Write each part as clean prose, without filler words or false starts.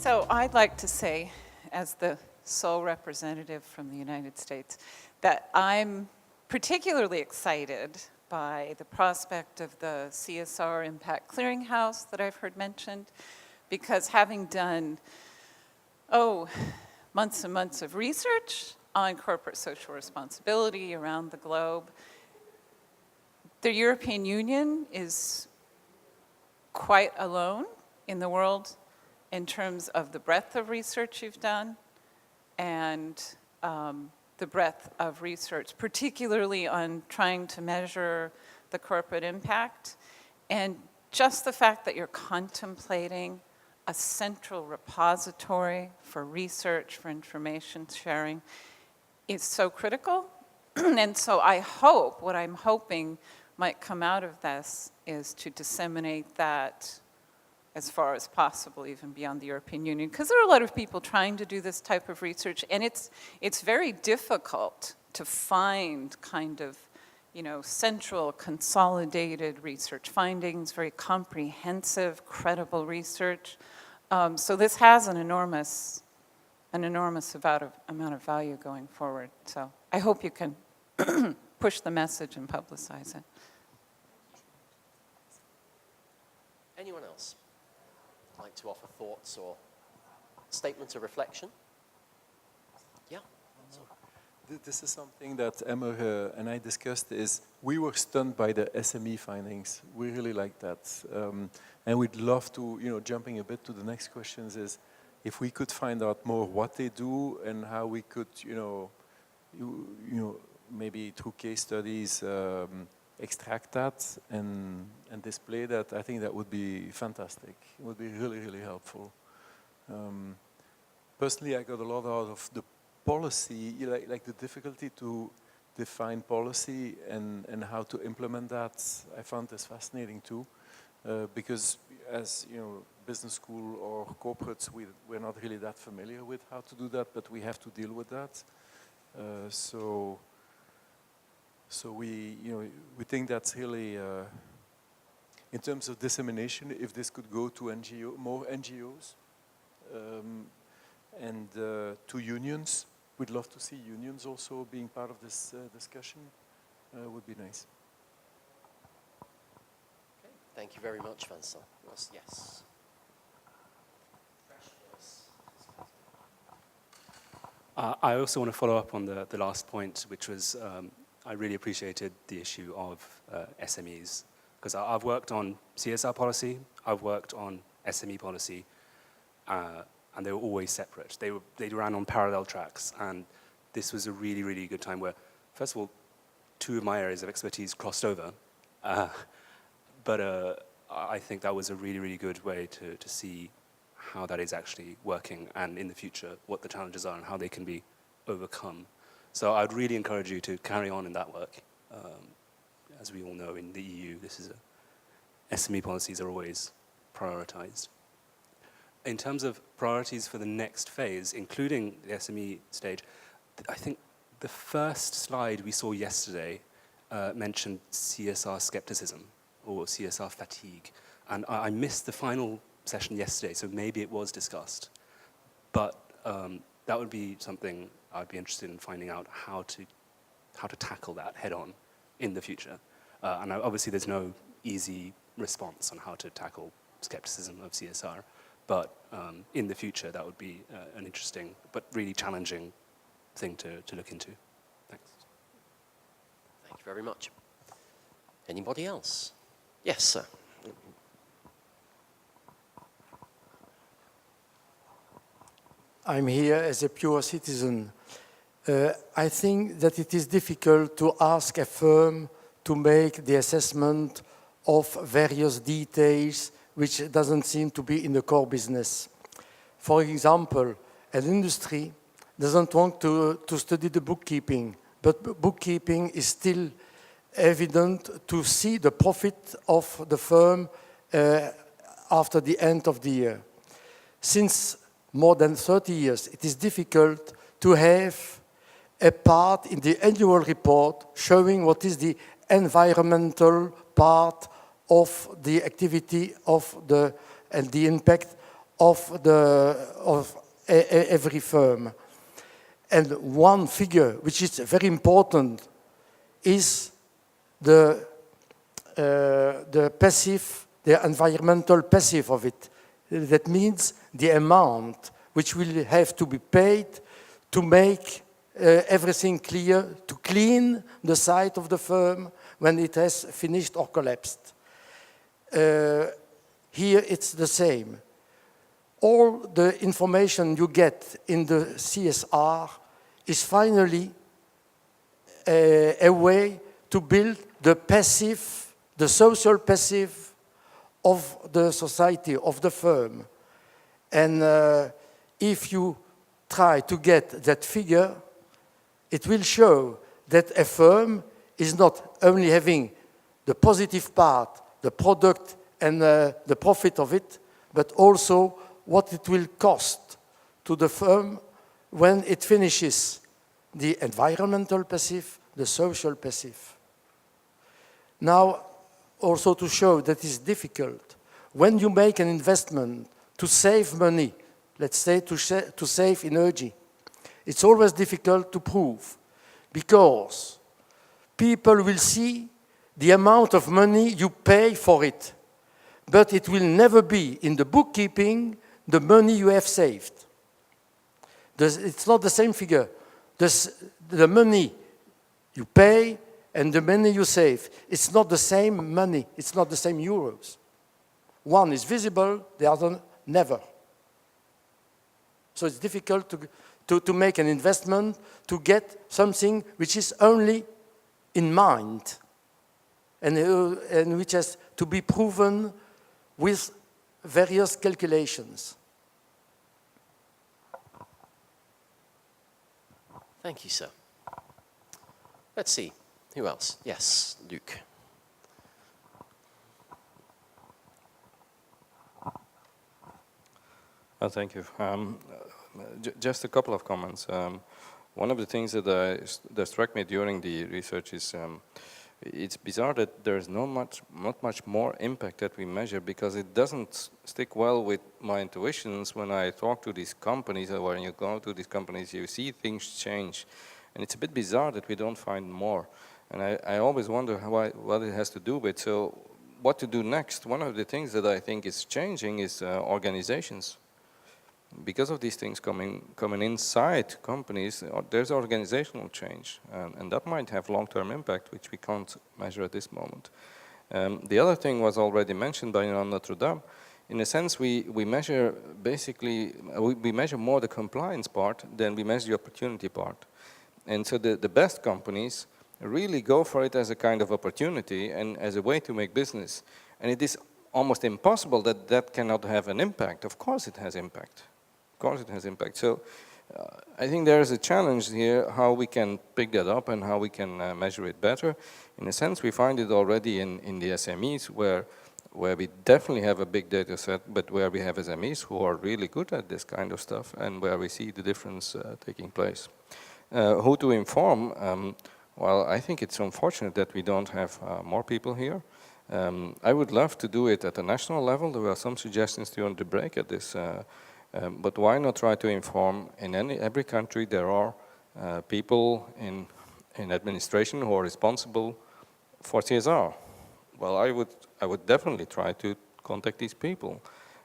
So I'd like to say, as the sole representative from the United States, that I'm particularly excited by the prospect of the CSR Impact Clearinghouse that I've heard mentioned, because having done, months and months of research on corporate social responsibility around the globe, the European Union is quite alone in the world in terms of the breadth of research you've done and the breadth of research, particularly on trying to measure the corporate impact. And just the fact that you're contemplating a central repository for research, for information sharing, is so critical. And so I hope, what I'm hoping might come out of this is to disseminate that as far as possible, even beyond the European Union, because there are a lot of people trying to do this type of research, and it's very difficult to find kind of, central, consolidated research findings, very comprehensive, credible research. So this has an enormous amount of value going forward. So I hope you can push the message and publicize it. Anyone else like to offer thoughts or statements of reflection? Yeah. This is something that Emma and I discussed. Is we were stunned by the SME findings. We really like that, and we'd love to, jumping a bit to the next questions, is if we could find out more what they do and how we could, maybe through case studies extract that and display that. I think that would be fantastic. It would be really, really helpful. Personally, I got a lot out of the policy, like the difficulty to define policy and how to implement that. I found this fascinating too, because as business school or corporates, we're not really that familiar with how to do that, but we have to deal with that. So we think that's really, in terms of dissemination, if this could go to more NGOs and to unions, we'd love to see unions also being part of this discussion. Would be nice. Okay. Thank you very much, Vincent. Yes. I also want to follow up on the last point, which was I really appreciated the issue of SMEs, because I've worked on CSR policy, I've worked on SME policy, and they were always separate. They ran on parallel tracks, and this was a really, really good time where, first of all, two of my areas of expertise crossed over, but I think that was a really, really good way to see how that is actually working, and in the future, what the challenges are and how they can be overcome. So I'd really encourage you to carry on in that work. As we all know, in the EU, SME policies are always prioritized. In terms of priorities for the next phase, including the SME stage, I think the first slide we saw yesterday mentioned CSR skepticism or CSR fatigue. And I missed the final session yesterday, so maybe it was discussed. But that would be something I'd be interested in finding out how to tackle that head on in the future. And obviously there's no easy response on how to tackle skepticism of CSR. But in the future, that would be an interesting but really challenging thing to look into. Thanks. Thank you very much. Anybody else? Yes, sir. I'm here as a pure citizen. I think that it is difficult to ask a firm to make the assessment of various details which doesn't seem to be in the core business. For example, an industry doesn't want to study the bookkeeping, but bookkeeping is still evident to see the profit of the firm after the end of the year. Since more than 30 years, it is difficult to have a part in the annual report showing what is the environmental part of the activity of and the impact of every firm. And one figure which is very important is the passive, the environmental passive of it. That means the amount which will have to be paid to make everything clear, to clean the site of the firm when it has finished or collapsed. Here it's the same. All the information you get in the CSR is finally a way to build the passive, the social passive of the society, of the firm. And if you try to get that figure, it will show that a firm is not only having the positive part, the product and the profit of it, but also what it will cost to the firm when it finishes the environmental passive, the social passive. Now, also to show that it's difficult, when you make an investment to save money, let's say to save energy, it's always difficult to prove because people will see the amount of money you pay for it, but it will never be in the bookkeeping the money you have saved. It's not the same figure. The money you pay and the money you save, it's not the same money, it's not the same euros. One is visible, the other never. So it's difficult to make an investment to get something which is only in mind and which has to be proven with various calculations. Thank you, sir. Let's see. Who else? Yes, Luc. Thank you. Just a couple of comments. One of the things that struck me during the research is it's bizarre that there's not much more impact that we measure because it doesn't stick well with my intuitions when I talk to these companies, or when you go to these companies, you see things change. And it's a bit bizarre that we don't find more. And I always wonder what it has to do with. So what to do next? One of the things that I think is changing is organizations. Because of these things coming inside companies, there's organizational change, and that might have long-term impact, which we can't measure at this moment. The other thing was already mentioned by Notre Dame. In a sense, we measure basically, we measure more the compliance part than we measure the opportunity part. And so the best companies really go for it as a kind of opportunity and as a way to make business. And it is almost impossible that that cannot have an impact. Of course it has impact. Of course it has impact. So I think there is a challenge here how we can pick that up and how we can measure it better. In a sense, we find it already in the SMEs where we definitely have a big data set, but where we have SMEs who are really good at this kind of stuff and where we see the difference taking place. Who to inform? Well, I think it's unfortunate that we don't have more people here. I would love to do it at a national level. There were some suggestions during the break at this. But why not try to inform? In every country there are people in administration who are responsible for CSR. Well, I would definitely try to contact these people.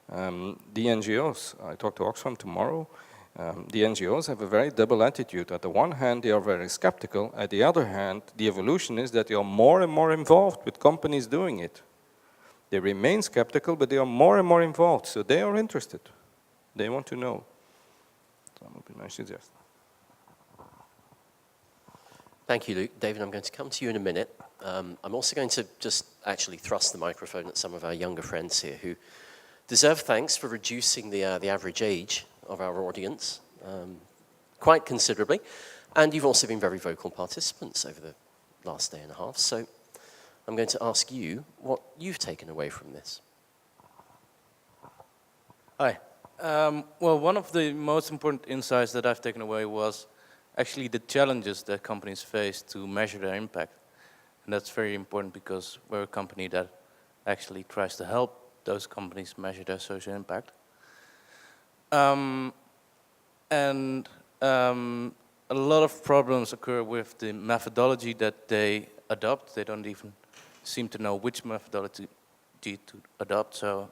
The NGOs, I talk to Oxfam tomorrow. The NGOs have a very double attitude. At the one hand, they are very skeptical. At the other hand, the evolution is that they are more and more involved with companies doing it. They remain skeptical, but they are more and more involved, so they are interested. They want to know. That would be my suggestion. Thank you, Luc. David, I'm going to come to you in a minute. I'm also going to just actually thrust the microphone at some of our younger friends here who deserve thanks for reducing the average age of our audience quite considerably. And you've also been very vocal participants over the last day and a half. So I'm going to ask you what you've taken away from this. Hi. Well, one of the most important insights that I've taken away was actually the challenges that companies face to measure their impact. And that's very important because we're a company that actually tries to help those companies measure their social impact. And a lot of problems occur with the methodology that they adopt. They don't even seem to know which methodology to adopt. So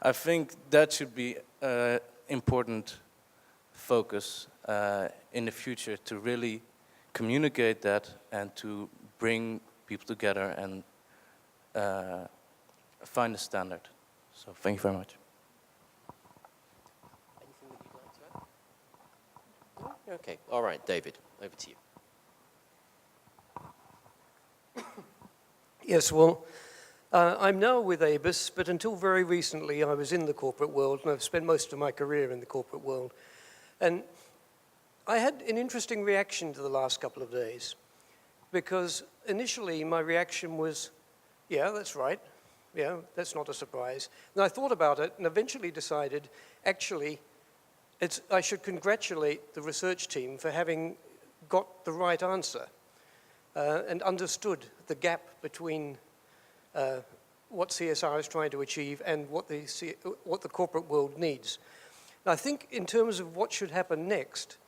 I think that should be an important focus in the future, to really communicate that and to bring people together and find a standard. So thank you very much. Anything that you'd like to add? No? Okay. All right, David, over to you. Yes, well, I'm now with ABIS, but until very recently I was in the corporate world, and I've spent most of my career in the corporate world. And I had an interesting reaction to the last couple of days, because initially my reaction was, yeah, that's right. Yeah, that's not a surprise. And I thought about it and eventually decided, actually, I should congratulate the research team for having got the right answer and understood the gap between what CSR is trying to achieve and what the corporate world needs. And I think in terms of what should happen next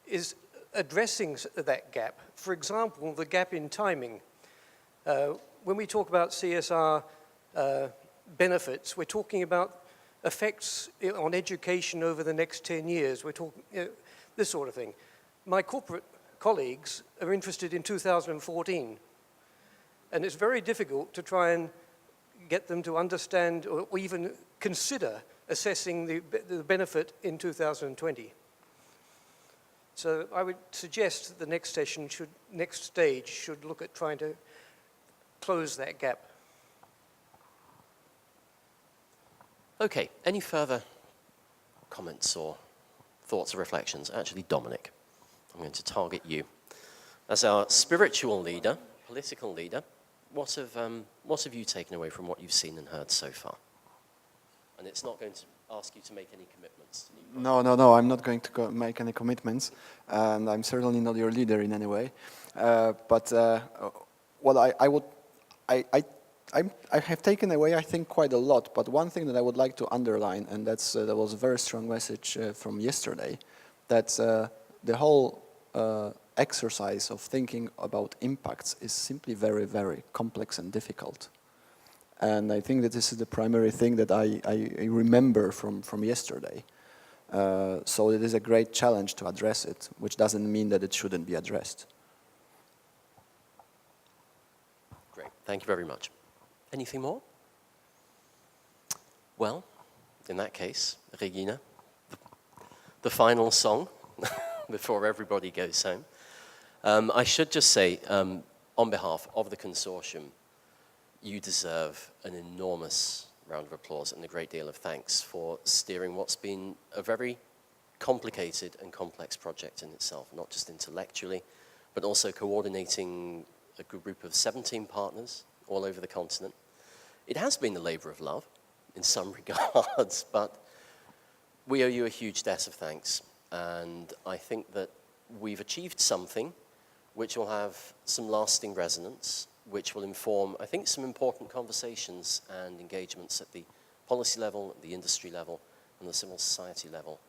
is addressing that gap. For example, the gap in timing. When we talk about CSR benefits, we're talking about effects on education over the next 10 years. We're talking this sort of thing. My corporate colleagues are interested in 2014. And it's very difficult to try and get them to understand or even consider assessing the benefit in 2020. So I would suggest the next stage should look at trying to close that gap. Okay, any further comments or thoughts or reflections? Actually, Dominic, I'm going to target you. As our spiritual leader, political leader, what have you taken away from what you've seen and heard so far? And it's not going to ask you to make any commitments. No, I'm not going to make any commitments, and I'm certainly not your leader in any way. But what I have taken away, I think, quite a lot. But one thing that I would like to underline, and that was a very strong message from yesterday, that the whole exercise of thinking about impacts is simply very, very complex and difficult. And I think that this is the primary thing that I remember from yesterday. So it is a great challenge to address it, which doesn't mean that it shouldn't be addressed. Great, thank you very much. Anything more? Well, in that case, Regina, the final song before everybody goes home. I should just say, on behalf of the consortium, you deserve an enormous round of applause and a great deal of thanks for steering what's been a very complicated and complex project in itself, not just intellectually, but also coordinating a group of 17 partners all over the continent. It has been a labor of love in some regards, but we owe you a huge debt of thanks. And I think that we've achieved something which will have some lasting resonance, which will inform, I think, some important conversations and engagements at the policy level, the industry level, and the civil society level,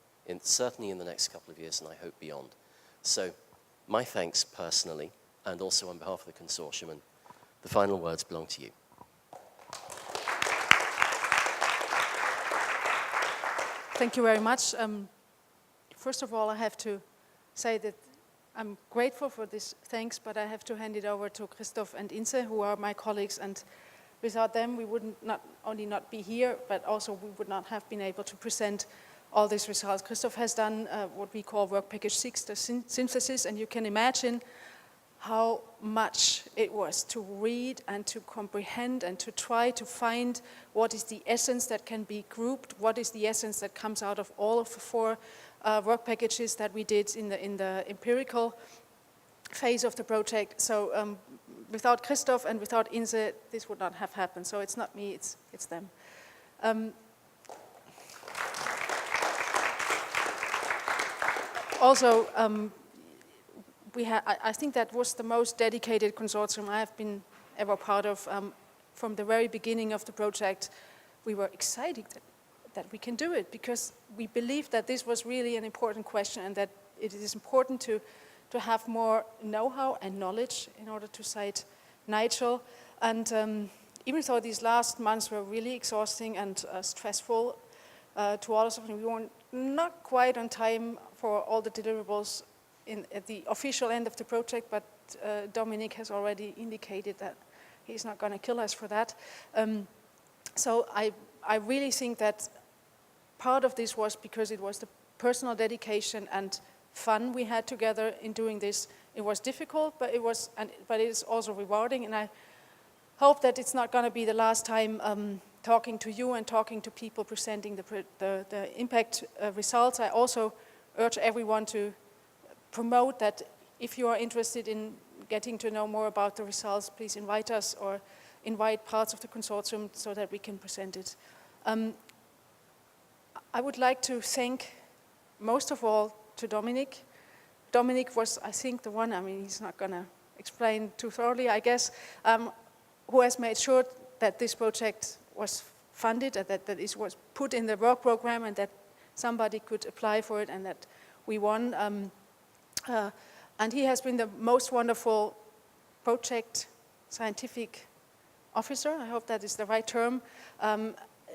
certainly in the next couple of years, and I hope beyond. So my thanks personally, and also on behalf of the consortium, and the final words belong to you. Thank you very much. First of all, I have to say that I'm grateful for this thanks, but I have to hand it over to Christoph and Inse, who are my colleagues, and without them we would not only not be here, but also we would not have been able to present all these results. Christoph has done what we call work package 6, the synthesis, and you can imagine how much it was to read and to comprehend and to try to find what is the essence that can be grouped, what is the essence that comes out of all of the 4 work packages that we did in the empirical phase of the project. So without Christoph and without Inse, this would not have happened. So it's not me, it's them. Also, I think that was the most dedicated consortium I have been ever part of. From the very beginning of the project, we were excited that we can do it, because we believe that this was really an important question and that it is important to have more know-how and knowledge in order to cite Nigel. And even though these last months were really exhausting and stressful to all of us, we were not quite on time for all the deliverables at the official end of the project, but Dominic has already indicated that he's not going to kill us for that. So I really think that part of this was because it was the personal dedication and fun we had together in doing this. It was difficult, but it is also rewarding, and I hope that it's not going to be the last time talking to you and talking to people presenting the impact results. I also urge everyone to promote that if you are interested in getting to know more about the results, please invite us or invite parts of the consortium so that we can present it. I would like to thank most of all to Dominic. Dominic was, I think, the one, I mean, he's not going to explain too thoroughly, I guess, who has made sure that this project was funded, that it was put in the work program and that somebody could apply for it and that we won. And he has been the most wonderful project scientific officer. I hope that is the right term.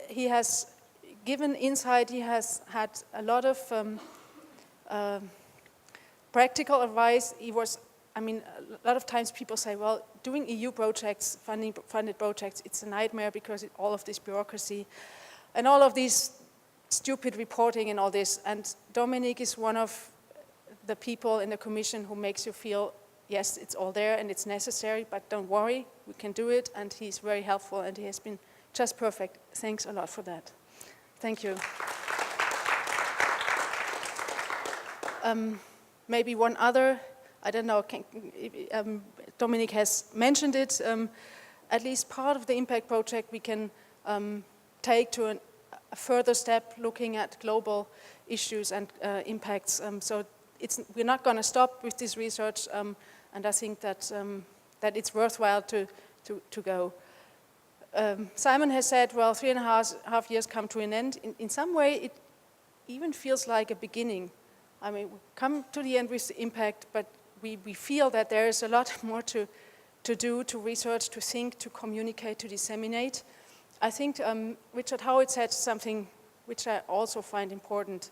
He has given insight. He has had a lot of practical advice. He was, I mean, a lot of times people say, well, doing EU projects, funded projects, it's a nightmare because all of this bureaucracy and all of these stupid reporting and all this. And Dominic is one of the people in the Commission who makes you feel, yes, it's all there and it's necessary, but don't worry, we can do it. And he's very helpful and he has been just perfect. Thanks a lot for that. Thank you. Maybe one other, I don't know, Dominic has mentioned it, at least part of the impact project we can take to a further step looking at global issues and impacts. So we're not going to stop with this research, and I think that it's worthwhile to go. Simon has said, well, 3.5 years come to an end. In some way, it even feels like a beginning. I mean, we come to the end with the impact, but we feel that there is a lot more to do, to research, to think, to communicate, to disseminate. I think Richard Howard said something which I also find important.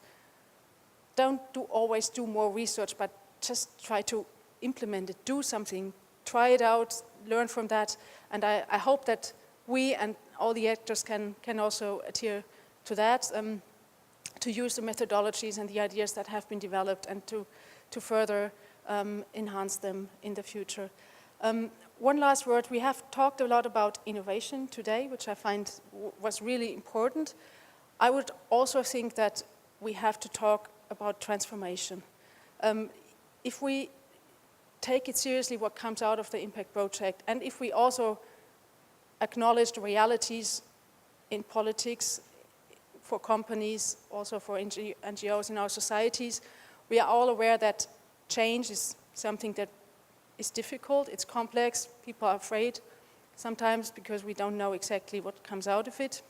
Don't always do more research, but just try to implement it, do something, try it out, learn from that. And I hope that we and all the actors can also adhere to that, to use the methodologies and the ideas that have been developed and to further enhance them in the future. One last word, we have talked a lot about innovation today, which I find was really important. I would also think that we have to talk about transformation. If we take it seriously what comes out of the impact project, and if we also acknowledge the realities in politics, for companies, also for NGOs in our societies, we are all aware that change is something that is difficult, it's complex, people are afraid sometimes because we don't know exactly what comes out of it.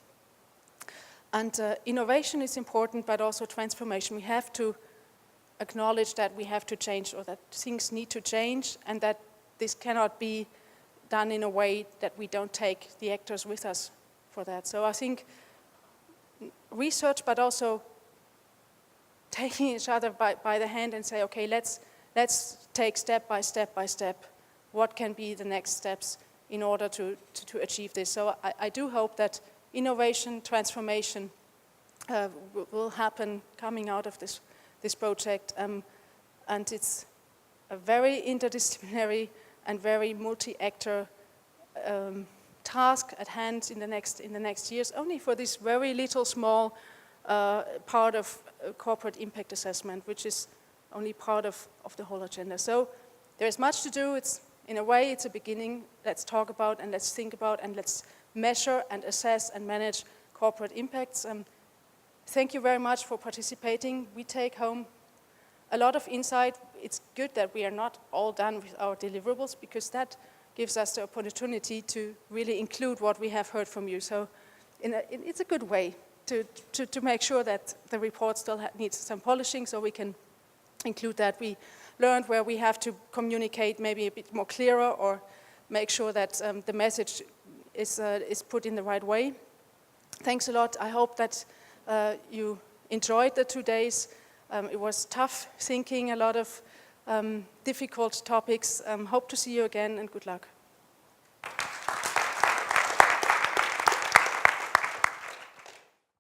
And innovation is important, but also transformation. We have to acknowledge that we have to change, or that things need to change, and that this cannot be done in a way that we don't take the actors with us for that. So I think research, but also taking each other by the hand and say, okay, let's take step by step what can be the next steps in order to achieve this. So I do hope that innovation, transformation will happen coming out of this project. And it's a very interdisciplinary and very multi-actor task at hand in the next years, only for this very little small part of corporate impact assessment, which is only part of the whole agenda. So there is much to do. In a way, it's a beginning. Let's talk about and let's think about and let's measure and assess and manage corporate impacts. Thank you very much for participating. We take home a lot of insight. It's good that we are not all done with our deliverables, because that gives us the opportunity to really include what we have heard from you. So it's a good way to make sure that the report still needs some polishing, so we can include that. We learned where we have to communicate maybe a bit more clearer, or make sure that the message is put in the right way. Thanks a lot. I hope that you enjoyed the 2 days. It was tough thinking, a lot of difficult topics. Hope to see you again, and good luck.